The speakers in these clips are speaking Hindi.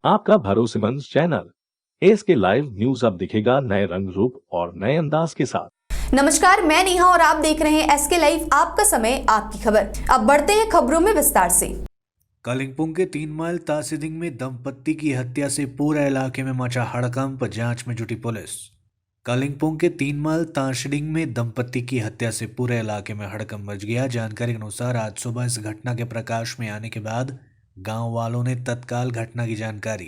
आपका भरोसेमंद चैनल एसके लाइव न्यूज अब दिखेगा नए रंग रूप और नए अंदाज के साथ। नमस्कार, मैं नेहा और आप देख रहे हैं एसके लाइव, आपका समय आपकी खबर। अब बढ़ते हैं खबरों में विस्तार से। कालिंपोंग के 3 माइल तासीदिंग में दंपत्ति की हत्या से पूरे इलाके में मचा हड़कंप, जांच में जुटी पुलिस। कालिंपोंग के 3 माइल तासीदिंग में दंपत्ति की हत्या से पूरे इलाके में हड़कंप मच गया। जानकारी के अनुसार आज सुबह इस घटना के प्रकाश में आने के बाद गांव वालों ने तत्काल घटना की जानकारी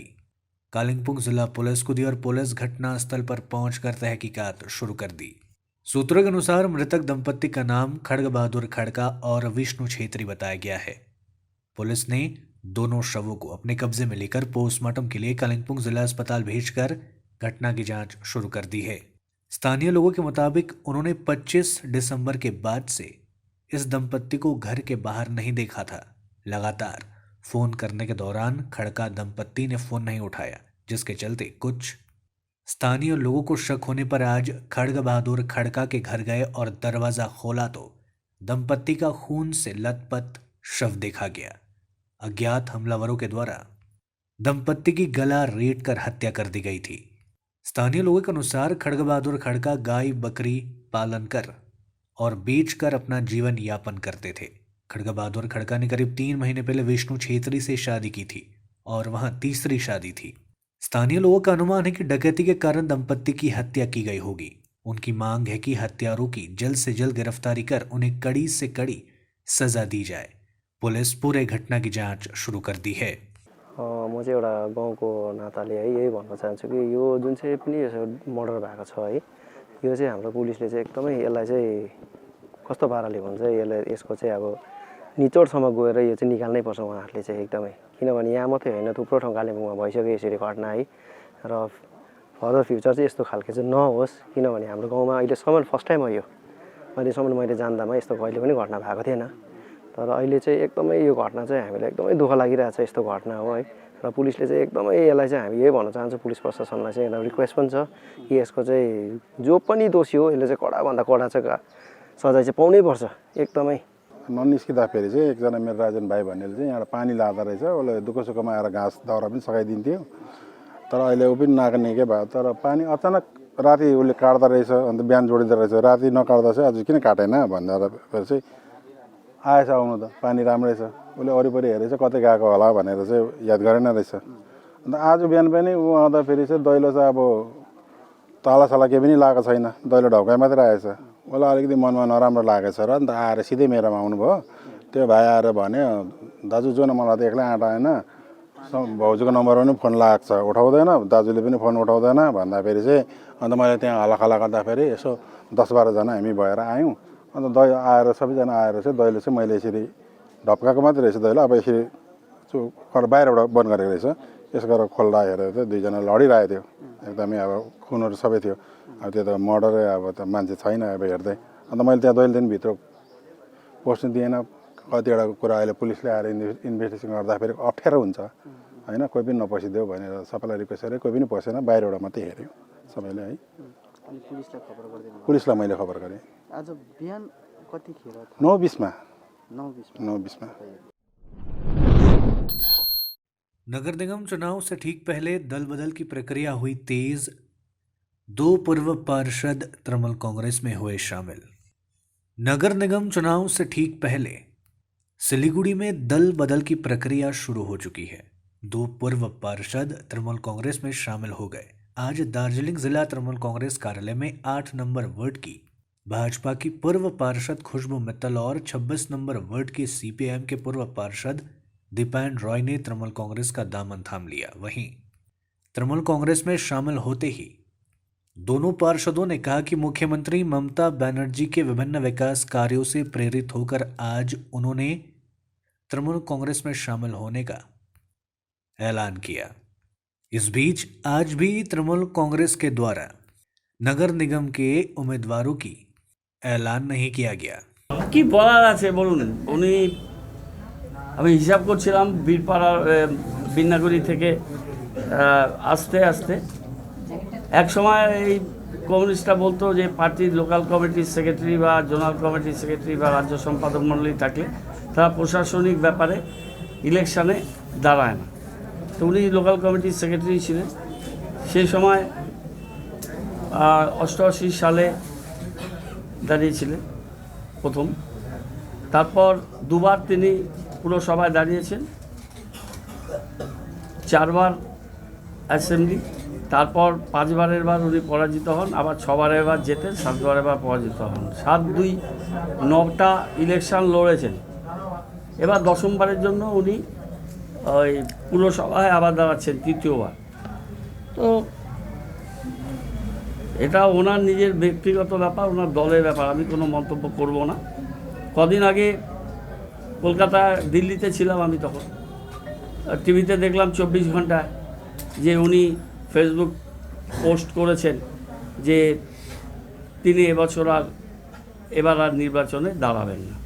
कालिंपोंग जिला पुलिस को दी और पुलिस घटनास्थल पर पहुंचकर तहकीकात शुरू कर दी। सूत्रों के अनुसार मृतक दंपत्ति का नाम खड़ग बहादुर खड़का और विष्णु छेत्री बताया गया है। पुलिस ने दोनों शवों को अपने कब्जे में लेकर पोस्टमार्टम के लिए कालिंपोंग जिला अस्पताल भेजकर घटना की जांच शुरू कर दी है। स्थानीय लोगों के मुताबिक उन्होंने 25 दिसंबर के बाद से इस दंपत्ति को घर के बाहर नहीं देखा था। लगातार फोन करने के दौरान खड़का दंपत्ति ने फोन नहीं उठाया, जिसके चलते कुछ स्थानीय लोगों को शक होने पर आज खड़ग बहादुर खड़का के घर गए और दरवाजा खोला तो दंपत्ति का खून से लथपथ शव देखा गया। अज्ञात हमलावरों के द्वारा दंपत्ति की गला रेत कर हत्या कर दी गई थी। स्थानीय लोगों के अनुसार खड़ग बहादुर खड़का गाय बकरी पालन कर और बेचकर अपना जीवन यापन करते थे। खड़ग बहादुर खड़का ने करीब 3 महीने पहले विष्णु छेत्री से शादी की थी और वहां तीसरी शादी थी। स्थानीय लोगों का अनुमान है कि डकैती के कारण दंपत्ति की हत्या की गई होगी। उनकी मांग है कि हत्यारों की जल्द से जल्द गिरफ्तारी कर उन्हें कड़ी से कड़ी सजा दी जाए। पुलिस पूरे घटना की जांच शुरू कर दी है। म चाहिँ एउटा गाउँको नाताले है यही भन्न चाहन्छु कि यो जुन चाहिँ पनि मर्डर भएको छ है, यो चाहिँ हाम्रो पुलिसले चाहिँ एकदमै यसलाई चाहिँ कस्तो पाराले भन्छ, यसको चाहिँ अब निचोडसम्म गएर यो चाहिँ निकाल्नै पर्छ उहाँहरूले चाहिँ एकदमै। किनभने यहाँ मात्रै होइन, थुप्रो ठाउँ कालिम्पोङमा भइसक्यो यसरी घटना है। र फर्दर फ्युचर चाहिँ यस्तो खालके चाहिँ नहोस्, किनभने हाम्रो गाउँमा अहिलेसम्म फर्स्ट टाइम हो यो। अहिलेसम्म मैले जान्दामा यस्तो कहिले पनि घटना भएको थिएन। तर अहिले चाहिँ एकदमै यो घटना चाहिँ हामीलाई एकदमै दुःख लागिरहेछ, यस्तो घटना हो है। र पुलिसले चाहिँ एकदमै यसलाई चाहिँ हामी यही भन्न चाहन्छौँ, पुलिस प्रशासनलाई चाहिँ एउटा रिक्वेस्ट पनि छ कि यसको चाहिँ जो पनि दोषी हो यसले चाहिँ कडाभन्दा कडा चाहिँ सजाय चाहिँ पाउनै पर्छ एकदमै। ननिस्किँदाखेरि चाहिँ एकजना मेरो राजन भाइ भन्नेले चाहिँ यहाँ पानी लाँदा रहेछ, उसले दुःख सुखमा आएर घाँस दाउरा पनि सघाइदिन्थ्यो। तर अहिले ऊ पनि नाग्नेकै भयो। तर पानी अचानक राति उसले काट्दा रहेछ, अन्त बिहान जोडिँदो रहेछ। राति नकाट्दा चाहिँ आज किन काटेन भन्दा चाहिँ आएछ आउनु त, पानी राम्रै छ। उसले वरिपरि हेरेछ कतै गएको होला भनेर चाहिँ याद गरेन रहेछ। अन्त आज बिहान पनि ऊ आउँदाखेरि चाहिँ दैलो चाहिँ अब तालासाला केही पनि लगाएको छैन, दैलो ढौकाइ मात्रै आएछ। उसलाई अलिकति मनमा नराम्रो लागेछ र अन्त आएर सिधै मेरोमा आउनुभयो। त्यो भाइ आएर भन्यो, दाजु जो न मलाई त एक्लै आँट आएन, भाउजूको नम्बरमा पनि फोन लागेको छ, उठाउँदैन, दाजुले पनि फोन उठाउँदैन भन्दाखेरि चाहिँ अन्त मैले त्यहाँ हल्लाखल्ला गर्दाखेरि यसो 10-12 जना हामी भएर आयौँ। अन्त दैलो आएर सबैजना आएर चाहिँ दैलो चाहिँ मैले यसरी ढप्काएको मात्रै रहेछ दैलो, अब यसरी बाहिरबाट बन्द गरेको रहेछ। यस गरेर खोल्दा हेरेर चाहिँ 2 जना लडिरहेको थियो, एकदमै अब खुनहरू सबै थियो। अब त्यो त मर्डरै, अब त मान्छे छैन अब हेर्दै। अन्त मैले त्यहाँ दैलो दिन भित्र पस्नु दिएन। कतिवटा कुरा अहिले पुलिसले आएर इन्भेस्टिगेसन गर्दाखेरि अप्ठ्यारो हुन्छ होइन, कोही पनि नपसिदेऊ भनेर सबैलाई रिक्वेस्ट गरेँ। कोही पनि पसेन, बाहिरबाट मात्रै हेऱ्यो सबैले है। पुलिसलाई मैले खबर गरेँ आज बिहान कतिखेर? 9:20 नगर निगम चुनाव से ठीक पहले दल बदल की प्रक्रिया हुई तेज। 2 पूर्व पार्षद तृणमूल कांग्रेस में हुए शामिल। नगर निगम चुनाव से ठीक पहले सिलीगुड़ी में दल बदल की प्रक्रिया शुरू हो चुकी है। 2 पूर्व पार्षद तृणमूल कांग्रेस में शामिल हो गए। आज दार्जिलिंग जिला तृणमूल कांग्रेस कार्यालय में 8 नंबर वार्ड की भाजपा की पूर्व पार्षद खुशबू मित्तल और 26 नंबर वार्ड के सीपीआईएम के पूर्व पार्षद दीपायन रॉय ने तृणमूल कांग्रेस का दामन थाम लिया। वहीं तृणमूल कांग्रेस में शामिल होते ही दोनों पार्षदों ने कहा कि मुख्यमंत्री ममता बनर्जी के विभिन्न विकास कार्यों से प्रेरित होकर आज उन्होंने तृणमूल कांग्रेस में शामिल होने का ऐलान किया। इस बीच आज भी तृणमूल कांग्रेस के द्वारा नगर निगम के उम्मीदवारों की ऐलान नहीं किया गया। কি বলার আছে বলুন। উনি আমি হিসাব করছিলাম বীরপাড়া বিন্নাগুড়ি থেকে আস্তে আস্তে এক সময় এই কমিউনিস্টরা বলতো যে পার্টির লোকাল কমিটির সেক্রেটারি বা জোনাল কমিটির সেক্রেটারি বা রাজ্য সম্পাদক মণ্ডলী থাকলে তারা প্রশাসনিক ব্যাপারে ইলেকশনে দাঁড়ায় না। তো উনি লোকাল কমিটির সেক্রেটারি ছিলেন। সেই সময় 88 সালে দাঁড়িয়েছিলেন প্রথম, তারপর দুবার তিনি পুরসভায় দাঁড়িয়েছেন, 4 বার অ্যাসেম্বলি, তারপর 5 বারের বার উনি পরাজিত হন, আবার 6 বারের বার জেতেন, 7 বারের বার পরাজিত হন। 7-2 9টা ইলেকশন লড়েছেন। এবার 10ম বারের জন্য উনি ওই পুরসভায় আবার দাঁড়াচ্ছেন 3য়-বার। তো এটা ওনার নিজের ব্যক্তিগত ব্যাপার, ওনার দলের ব্যাপার, আমি কোনো মন্তব্য করব না। কদিন আগে কলকাতা দিল্লিতে ছিলাম আমি, তখন টিভিতে দেখলাম 24 ঘন্টায় যে উনি ফেসবুক পোস্ট করেছেন যে তিনি এবার আর নির্বাচনে দাঁড়াবেন না।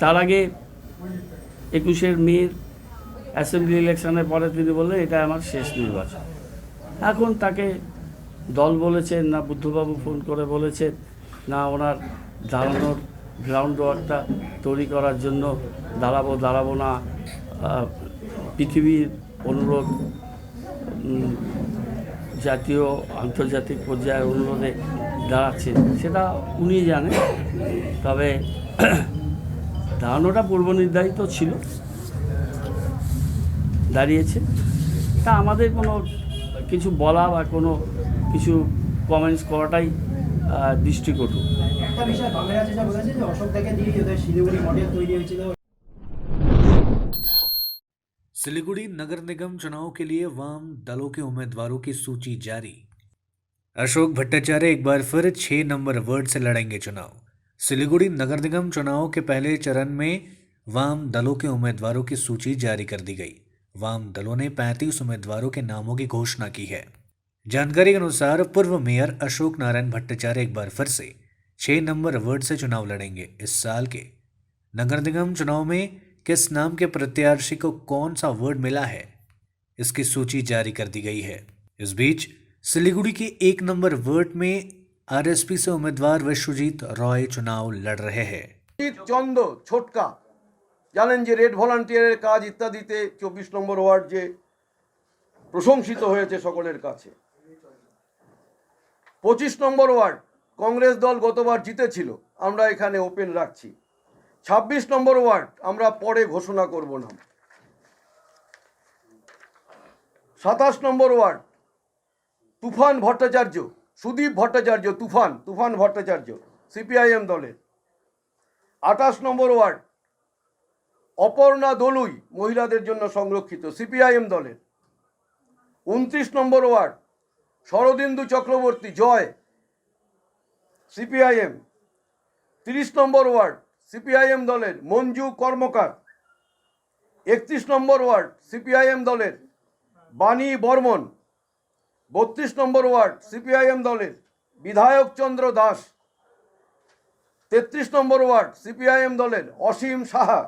তার আগে 21 মের অ্যাসেম্বলি ইলেকশনের পরে তিনি বললেন এটা আমার শেষ নির্বাচন। এখন তাকে দল বলেছেন না বুদ্ধবাবু ফোন করে বলেছেন না ওনার দাঁড়ানোর গ্রাউন্ড ওয়ার্কটা তৈরি করার জন্য দাঁড়াবো না, পৃথিবীর অনুরোধ, জাতীয় আন্তর্জাতিক পর্যায়ের অনুরোধে দাঁড়াচ্ছেন, সেটা উনি জানেন। তবে দাঁড়ানোটা পূর্ব নির্ধারিত ছিল, দাঁড়িয়েছে। তা আমাদের কোনো কিছু বলা বা কোনো কিছু কমেন্টস করাটাই দৃষ্টিকটু। একটা বিষয় বামের আছে যা বলেছে যে অশোক দাকে দিয়ে ওদের শিলিগুড়ি মডেল তৈরি হয়েছিল। सिलीगुड़ी नगर निगम चुनाव के लिए वाम दलों के उम्मीदवारों की सूची जारी। अशोक भट्टाचार्य एक बार फिर 6 नंबर वार्ड से लड़ेंगे चुनाव। सिलीगुड़ी नगर निगम चुनाव के पहले चरण में वाम दलों के उम्मीदवारों की सूची जारी कर दी गई। वाम दलों ने 35 उम्मीदवारों के नामों की घोषणा की है। जानकारी के अनुसार पूर्व मेयर अशोक नारायण भट्टाचार्य एक बार फिर से 6 नंबर वार्ड से चुनाव लड़ेंगे। इस साल के नगर निगम चुनाव में किस नाम के प्रत्याशी को कौन सा वार्ड मिला है, इसकी सूची जारी कर दी गई है। इस बीच सिलीगुड़ी के 1 नंबर वार्ड में आरएसपी से उम्मीदवार विश्वजीत रॉय चुनाव लड़ रहे हैं। চন্দ ছোটকা জানেন যে রেড ভলান্টিয়ারের কাজ ইত্যাদিতে 24 নম্বর ওয়ার্ড যে প্রশংসিত হয়েছে সকলের কাছে। 25 নম্বর ওয়ার্ড কংগ্রেস দল গতবার জিতেছিল, আমরা এখানে ওপেন রাখছি। 26 নম্বর ওয়ার্ড আমরা পরে ঘোষণা করব না। 27 নম্বর ওয়ার্ড তুফান ভট্টাচার্য, সুদীপ ভট্টাচার্য, তুফান ভট্টাচার্য সিপিআইএম দলের। 28 নম্বর ওয়ার্ড অপর্ণা দলুই, মহিলাদের জন্য সংরক্ষিত, সিপিআইএম দলের। 29 নম্বর ওয়ার্ড শরদিন্দু চক্রবর্তী, জয়, সিপিআইএম। 30 নম্বর ওয়ার্ড সিপিআইএম দলের মঞ্জু কর্মকার। 31 নম্বর ওয়ার্ড সিপিআইএম দলের বাণী বর্মন। 32 নম্বর ওয়ার্ড সিপিআইএম দলের বিধায়ক চন্দ্র দাস। 33 নম্বর ওয়ার্ড সিপিআইএম দলের অসীম সাহা।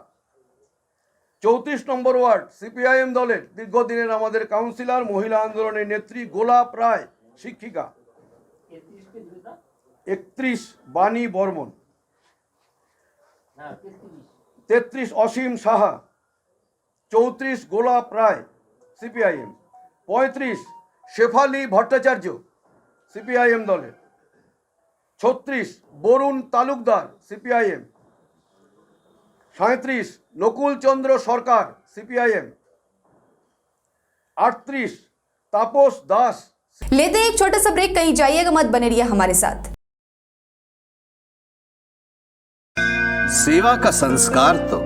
34 নম্বর ওয়ার্ড সিপিআইএম দলের দীর্ঘদিনের আমাদের কাউন্সিলর, মহিলা আন্দোলনের নেত্রী গোলাপ রায়, শিক্ষিকা। 31 বাণী বর্মন। 33 অসীম সাহা। 34 গোলাপ রায়, সিপিআইএম। 35 শেফালি ভট্টাচার্য, সিপিআইএম দলের। 36 বরুণ তালুকদার, সিপিআইএম। 37 নকুল চন্দ্র সরকার, সিপিআইএম। 38 तापस दास। लेते हैं एक छोटा सा ब्रेक, कहीं जाइएगा मत, बने रहिए हमारे साथ। सेवा का संस्कार तो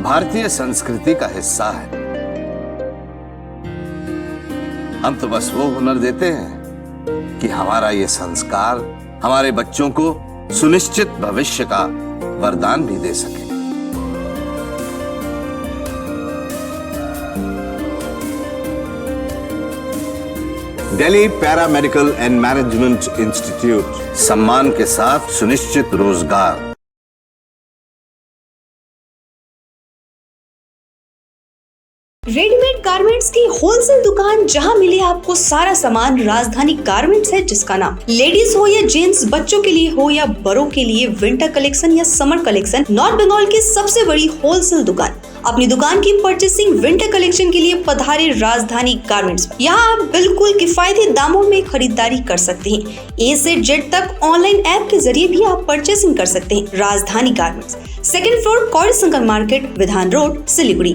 भारतीय संस्कृति का हिस्सा है। हम तो बस वो हुनर देते हैं कि हमारा ये संस्कार हमारे बच्चों को सुनिश्चित भविष्य का वरदान भी दे सके। Delhi paramedical and management institute, सम्मान के साथ सुनिश्चित रोजगार। रेडीमेड गारमेंट्स की होलसेल दुकान, जहां मिले आपको सारा सामान। राजधानी गारमेंट्स है जिसका नाम। लेडीज हो या जेंट्स, बच्चों के लिए हो या बड़ों के लिए, विंटर कलेक्शन या समर कलेक्शन, नॉर्थ बंगाल की सबसे बड़ी होलसेल दुकान। अपनी दुकान की परचेसिंग विंटर कलेक्शन के लिए पधारे राजधानी गारमेंट्स। यहाँ आप बिल्कुल किफायती दामों में खरीदारी कर सकते हैं। ए से जेड तक ऑनलाइन ऐप के जरिए भी आप परचेसिंग कर सकते हैं। राजधानी गारमेंट्स, 2nd फ्लोर, कौड़ी शंकर मार्केट, विधान road, Siliguri.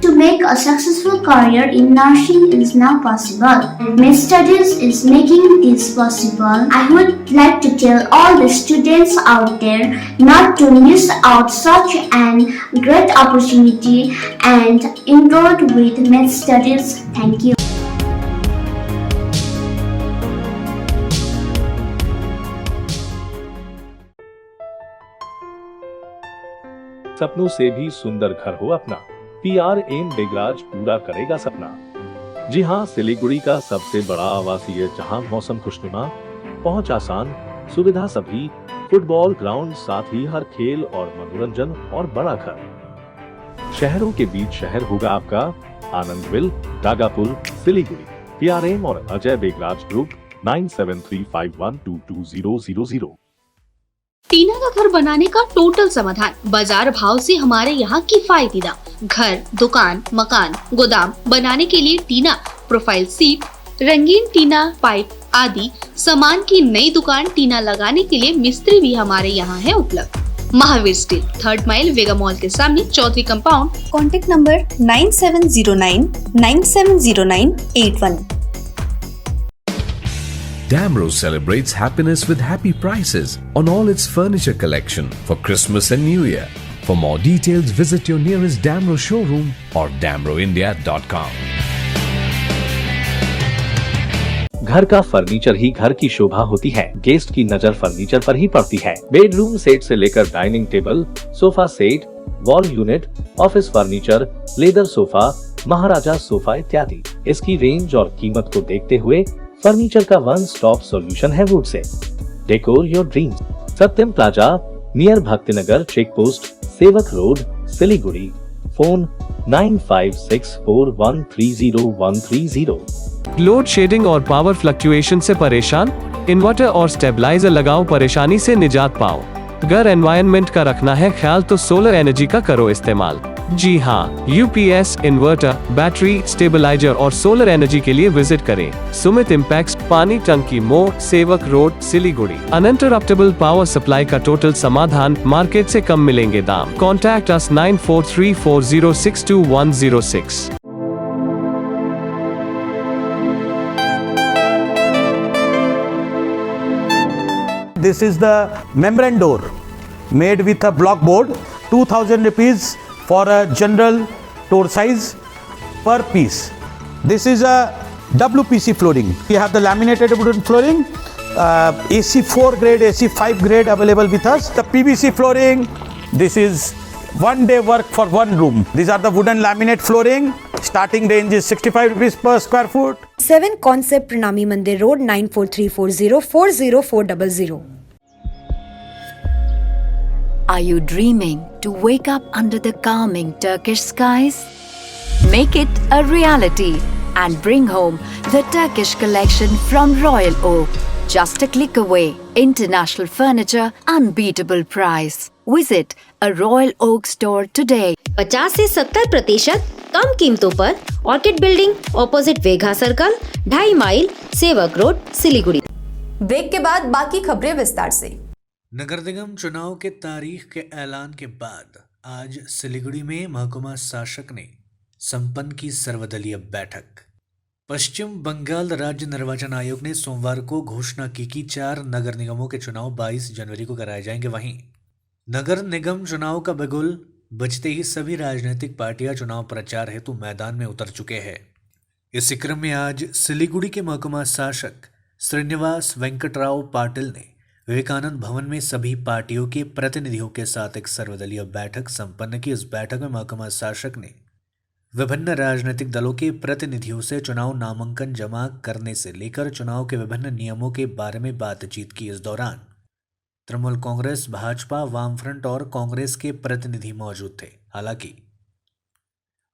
To make a successful career in nursing is now possible. Med Studies is making this possible. I would like to tell all the students out there not to miss out such an great opportunity and enroll with Med Studies. Thank you. सपनों से भी सुंदर घर हो अपना, PRM बेगराज पूरा करेगा सपना। जी हाँ, सिलीगुड़ी का सबसे बड़ा आवासीय जहां मौसम खुशनुमा, पहुंच आसान, सुविधा सभी, फुटबॉल ग्राउंड, साथ ही हर खेल और मनोरंजन और बड़ा घर। शहरों के बीच शहर होगा आपका आनंदविल, टागापुल, सिलीगुड़ी। PRM और अजय बेगराज ग्रुप 9735122000। टीना का घर बनाने का टोटल समाधान, बाजार भाव से हमारे यहाँ किफायती दाम। घर, दुकान, मकान, गोदाम बनाने के लिए टीना, प्रोफाइल सीट, रंगीन टीना, पाइप आदि सामान की नई दुकान टीना लगाने के लिए मिस्त्री भी हमारे यहाँ है उपलब्ध। Mahavir steel, 3rd mile, Vega mall के सामने, Chaudhary compound. Contact number 9709970981। Damro celebrates happiness with happy prices on all its furniture collection for Christmas and New Year. For more details, visit your nearest Damro showroom or damroindia.com. घर का फर्नीचर ही घर की शोभा होती है। गेस्ट की नजर फर्नीचर पर ही पड़ती है। बेडरूम सेट से लेकर dining table, sofa set, wall unit, office furniture, leather sofa, Maharaja sofa इत्यादि। इसकी रेंज और कीमत को देखते हुए फर्नीचर का वन स्टॉप सॉल्यूशन है वुड से। Decor your dreams. Satyam plaza, near Bhaktinagar check post, Sevoke road, Siliguri. Phone 9564130130। Load shedding और पावर फ्लक्चुएशन से परेशान? इन्वर्टर और स्टेबलाइजर लगाओ, परेशानी से निजात पाओ। घर एनवायरनमेंट का रखना है ख्याल तो सोलर एनर्जी का करो इस्तेमाल। जी हाँ, यूपीएस, इन्वर्टर, बैटरी, स्टेबलाइजर और सोलर एनर्जी के लिए विजिट करें सुमित इम्पैक्स, पानी टंकी मोड़, सेवक road, Siliguri. Uninterruptible power supply का टोटल समाधान, मार्केट से कम मिलेंगे दाम। Contact us 9434062106। This is the membrane door made with a block board, 2000 rupees for a general door size per piece. This is a WPC flooring. We have the laminated wooden flooring, AC4 grade, AC5 grade available with us. The PVC flooring, this is one day work for one room. These are the wooden laminate flooring. Starting range is 65 rupees per square foot. 7 Concept Pranami Mandir Road, 9434040400. Are you dreaming to wake up under the calming Turkish skies? Make it a reality and bring home the Turkish collection from Royal Oak. Just a click away. International furniture, unbeatable price. Visit a Royal Oak store today. 50 से 70% कम कीमतों पर ऑर्किड बिल्डिंग, ऑपोजिट वेगा सर्कल, 2.5 माइल, सेवक रोड, सिलीगुड़ी। ब्रेक के बाद बाकी खबरें विस्तार से। नगर निगम चुनाव के तारीख के ऐलान के बाद आज सिलीगुड़ी में महकुमा शासक ने संपन्न की सर्वदलीय बैठक। पश्चिम बंगाल राज्य निर्वाचन आयोग ने सोमवार को घोषणा की कि 4 नगर निगमों के चुनाव 22 जनवरी को कराए जाएंगे। वहीं नगर निगम चुनाव का बिगुल बजते ही सभी राजनीतिक पार्टियां चुनाव प्रचार हेतु मैदान में उतर चुके हैं। इसी क्रम में आज सिलीगुड़ी के महकुमा शासक श्रीनिवास वेंकटराव पाटिल ने विवेकानंद भवन में सभी पार्टियों के प्रतिनिधियों के साथ एक सर्वदलीय बैठक संपन्न की। इस बैठक में महकुमा शासक ने विभिन्न राजनीतिक दलों के प्रतिनिधियों से चुनाव नामांकन जमा करने से लेकर चुनाव के विभिन्न नियमों के बारे में बातचीत की। इस दौरान तृणमूल कांग्रेस, भाजपा, वामफ्रंट और कांग्रेस के प्रतिनिधि मौजूद थे। हालांकि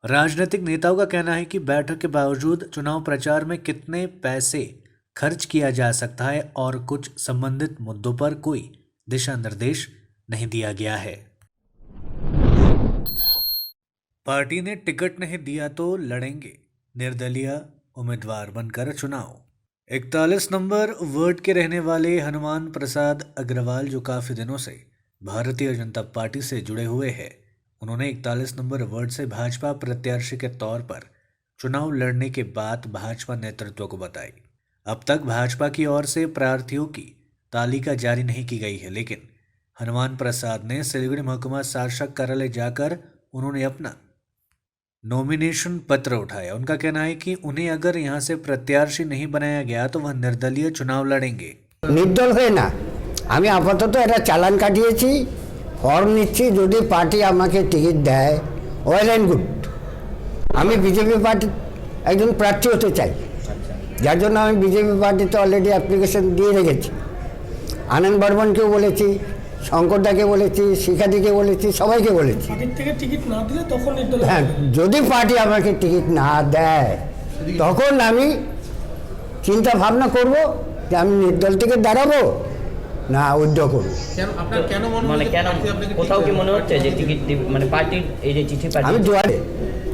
राजनीतिक नेताओं का कहना है कि बैठक के बावजूद चुनाव प्रचार में कितने पैसे खर्च किया जा सकता है और कुछ संबंधित मुद्दों पर कोई दिशा निर्देश नहीं दिया गया है। पार्टी ने टिकट नहीं दिया तो लड़ेंगे, निर्दलीय उम्मीदवार बनकर चुनाव। 41 नंबर वार्ड के रहने वाले हनुमान प्रसाद अग्रवाल, जो काफी दिनों से भारतीय जनता पार्टी से जुड़े हुए हैं, उन्होंने 41 नंबर वार्ड से भाजपा प्रत्याशी के तौर पर चुनाव लड़ने की बात भाजपा नेतृत्व को बताई। अब तक भाजपा की ओर से प्रार्थियों की तालिका जारी नहीं की गई है, लेकिन हनुमान प्रसाद ने सिलीगुड़ी महकुमा शासक कार्यालय जाकर उन्होंने अपना नॉमिनेशन पत्र उठाया। उनका कहना है कि उन्हें अगर यहां से प्रत्याशी नहीं बनाया गया तो वह निर्दलीय चुनाव लड़ेंगे। निर्दल है ना, আমি আপাতত এটা চালান কাটিয়েছি, ফর্ম নিচ্ছি, যদি পার্টি আমাকে টিকিট দেয় ওয়েল অ্যান্ড গুড। আমি বিজেপি পার্টি একজন প্রার্থী হতে চাই, যার জন্য আমি বিজেপি পার্টিতে অলরেডি অ্যাপ্লিকেশন দিয়ে রেখেছি। আনন্দ বর্মনকেও বলেছি, শঙ্করদাকে বলেছি, শিখাদিকে বলেছি, সবাইকে বলেছি। হ্যাঁ, যদি পার্টি আমাকে টিকিট না দেয় তখন আমি চিন্তা ভাবনা করব যে আমি নির্দল থেকে দাঁড়াবো না উদ্যোগ করব। আমি দুয়ারে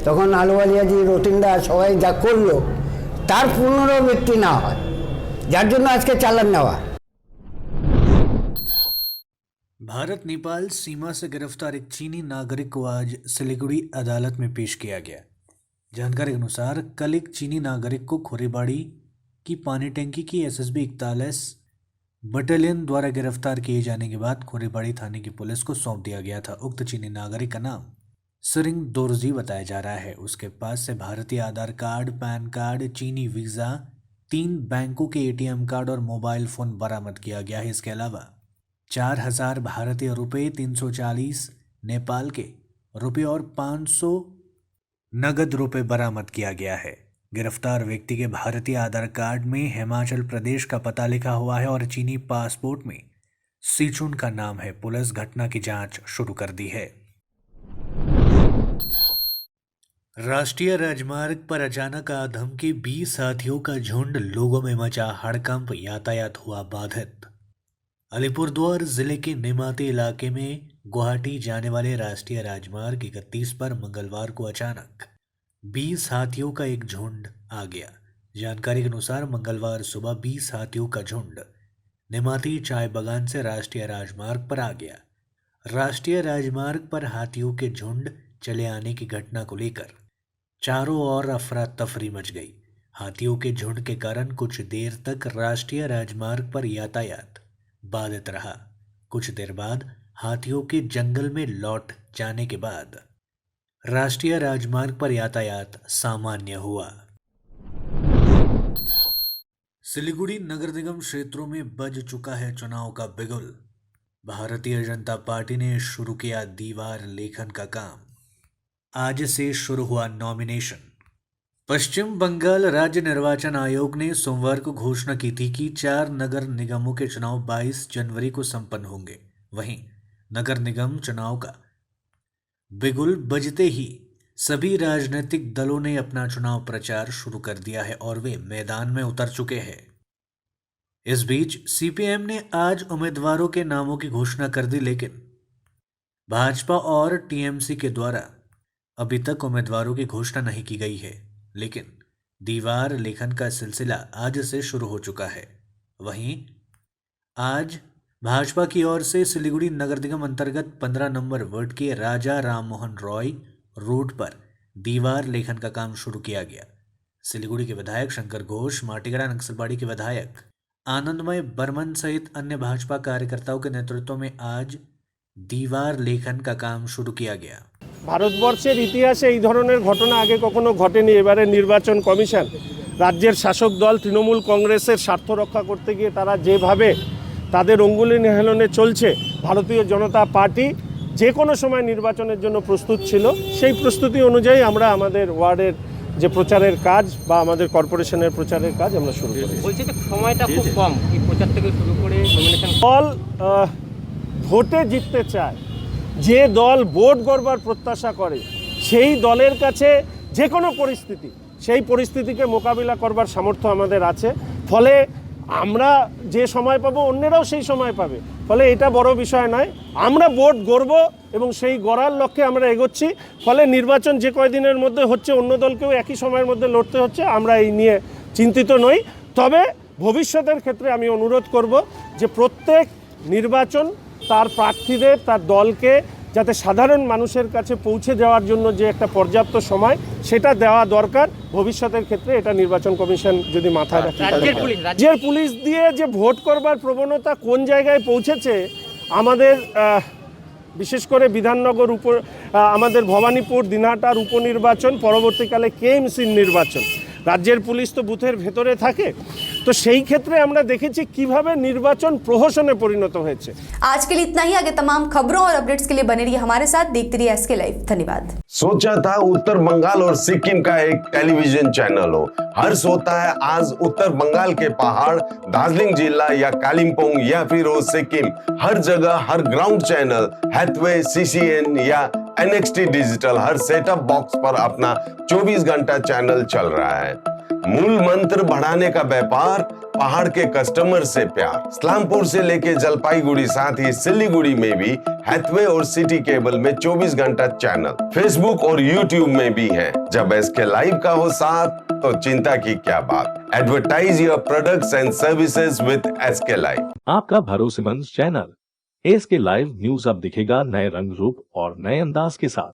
তখন আলুওয়ালিয়াজি, রতিনদা সবাই যা করলো তার পুনরাবৃত্তি না হয়, যার জন্য আজকে চালান নেওয়া। भारत नेपाल सीमा से गिरफ्तार एक चीनी नागरिक को आज सिलीगुड़ी अदालत में पेश किया गया। जानकारी के अनुसार कल एक चीनी नागरिक को खोरीबाड़ी की पानी टंकी की एसएसबी 41 बटालियन द्वारा गिरफ्तार किए जाने के बाद खोरीबाड़ी थाने की पुलिस को सौंप दिया गया था। उक्त चीनी नागरिक का नाम सरिंग दोरजी बताया जा रहा है। उसके पास से भारतीय आधार कार्ड, पैन कार्ड, चीनी वीज़ा, 3 बैंकों के एटीएम कार्ड और मोबाइल फ़ोन बरामद किया गया है। इसके अलावा 4000 भारतीय रुपये, 340 नेपाल के रुपये और 500 नगद रुपये बरामद किया गया है। गिरफ्तार व्यक्ति के भारतीय आधार कार्ड में हिमाचल प्रदेश का पता लिखा हुआ है और चीनी पासपोर्ट में सीचुन का नाम है। पुलिस घटना की जांच शुरू कर दी है। राष्ट्रीय राजमार्ग पर अचानक आधम के 20 हाथियों का झुंड, लोगों में मचा हड़कंप, यातायात हुआ बाधित। अलीपुरद्वार जिले के निमाती इलाके में गुवाहाटी जाने वाले राष्ट्रीय राजमार्ग 31 पर मंगलवार को अचानक 20 हाथियों का एक झुंड आ गया। जानकारी के अनुसार मंगलवार सुबह 20 हाथियों का झुंड निमाती चाय बागान से राष्ट्रीय राजमार्ग पर आ गया। राष्ट्रीय राजमार्ग पर हाथियों के झुंड चले आने की घटना को लेकर चारों ओर अफरा तफरी मच गई। हाथियों के झुंड के कारण कुछ देर तक राष्ट्रीय राजमार्ग पर यातायात बाधित रहा। कुछ देर बाद हाथियों के जंगल में लौट जाने के बाद राष्ट्रीय राजमार्ग पर यातायात सामान्य हुआ। सिलीगुड़ी नगर निगम क्षेत्रों में बज चुका है चुनाव का बिगुल। भारतीय जनता पार्टी ने शुरू किया दीवार लेखन का काम। आज से शुरू हुआ नॉमिनेशन। पश्चिम बंगाल राज्य निर्वाचन आयोग ने सोमवार को घोषणा की थी कि 4 नगर निगमों के चुनाव 22 जनवरी को संपन्न होंगे। वहीं नगर निगम चुनाव का बिगुल बजते ही सभी राजनीतिक दलों ने अपना चुनाव प्रचार शुरू कर दिया है और वे मैदान में उतर चुके हैं। इस बीच सीपीएम ने आज उम्मीदवारों के नामों की घोषणा कर दी, लेकिन भाजपा और टीएमसी के द्वारा अभी तक उम्मीदवारों की घोषणा नहीं की गई है। लेकिन दीवार लेखन का सिलसिला आज से शुरू हो चुका है। वहीं आज भाजपा की ओर से सिलीगुड़ी नगर निगम अंतर्गत 15 नंबर वार्ड के राजा राममोहन रॉय रोड पर दीवार लेखन का काम शुरू किया गया। सिलीगुड़ी के विधायक शंकर घोष, माटीगड़ा नक्सलबाड़ी के विधायक आनंदमय बर्मन सहित अन्य भाजपा कार्यकर्ताओं के नेतृत्व में आज दीवार लेखन का काम शुरू किया गया। ভারতবর্ষের ইতিহাসে এই ধরনের ঘটনা আগে কখনো ঘটেনি। এবারে নির্বাচন কমিশন রাজ্যের শাসক দল তৃণমূল কংগ্রেসের স্বার্থ রক্ষা করতে গিয়ে তারা যেভাবে তাদের অঙ্গুলি হেলনে চলছে, ভারতীয় জনতা পার্টি যে কোনো সময় নির্বাচনের জন্য প্রস্তুত ছিল। সেই প্রস্তুতি অনুযায়ী আমরা আমাদের ওয়ার্ডের যে প্রচারের কাজ বা আমাদের কর্পোরেশনের প্রচারের কাজ আমরা শুরু করেছি। বলছি যে সময়টা খুব কম, এই প্রচার থেকে শুরু করে নমিনেশন। দল ভোটে জিততে চায়, যে দল ভোট গড়বার প্রত্যাশা করে, সেই দলের কাছে যে কোনো পরিস্থিতি, সেই পরিস্থিতিকে মোকাবিলা করবার সামর্থ্য আমাদের আছে। ফলে আমরা যে সময় পাবো অন্যরাও সেই সময় পাবে, ফলে এটা বড় বিষয় নয়। আমরা ভোট গড়ব এবং সেই গড়ার লক্ষ্যে আমরা এগোচ্ছি। ফলে নির্বাচন যে কয়দিনের মধ্যে হচ্ছে অন্য দলকেও একই সময়ের মধ্যে লড়তে হচ্ছে, আমরা এই নিয়ে চিন্তিত নই। তবে ভবিষ্যতের ক্ষেত্রে আমি অনুরোধ করব যে প্রত্যেক নির্বাচন তার প্রার্থীদের, তার দলকে যাতে সাধারণ মানুষের কাছে পৌঁছে দেওয়ার জন্য যে একটা পর্যাপ্ত সময় সেটা দেওয়া দরকার। ভবিষ্যতের ক্ষেত্রে এটা নির্বাচন কমিশন যদি মাথায় রাখে। রাজ্যের পুলিশ দিয়ে যে ভোট করবার প্রবণতা কোন জায়গায় পৌঁছেছে, আমাদের বিশেষ করে বিধাননগর আমাদের ভবানীপুর দিনহাটার উপনির্বাচন, পরবর্তীকালে কেএমসির নির্বাচন, রাজ্যের পুলিশ তো বুথের ভেতরে থাকে, তো সেই ক্ষেত্রে আমরা দেখেছি কিভাবে নির্বাচন প্রহসনে পরিণত হয়েছে। आज के लिए इतना ही। आगे तमाम खबरों और अपडेट्स के लिए बने रहिए हमारे साथ, देखते रहिए एसके लाइव। धन्यवाद। सोचा था उत्तर बंगाल और सिक्किम का एक टेलीविजन चैनल हो। हर्ष होता है आज उत्तर बंगाल के पहाड़, दार्जिलिंग जिला या कालिम्पोंग या फिर हो सिक्किम, हर जगह हर ग्राउंड चैनल हैथवे, सीसीएन या एनएक्सटी डिजिटल हर सेटअप बॉक्स पर अपना 24 घंटा चैनल चल रहा है। मूल मंत्र बढ़ाने का व्यापार, पहाड़ के कस्टमर से प्यार। इस्लामपुर से लेके जलपाईगुड़ी साथ ही सिलीगुड़ी में भी हैथवे और सिटी केबल में 24 घंटा चैनल, फेसबुक और यूट्यूब में भी है। जब एसके लाइव का हो साथ तो चिंता की क्या बात। Advertise your products and services with SK live. आपका भरोसेमंद चैनल एसके लाइव न्यूज अब दिखेगा नए रंग रूप और नए अंदाज के साथ।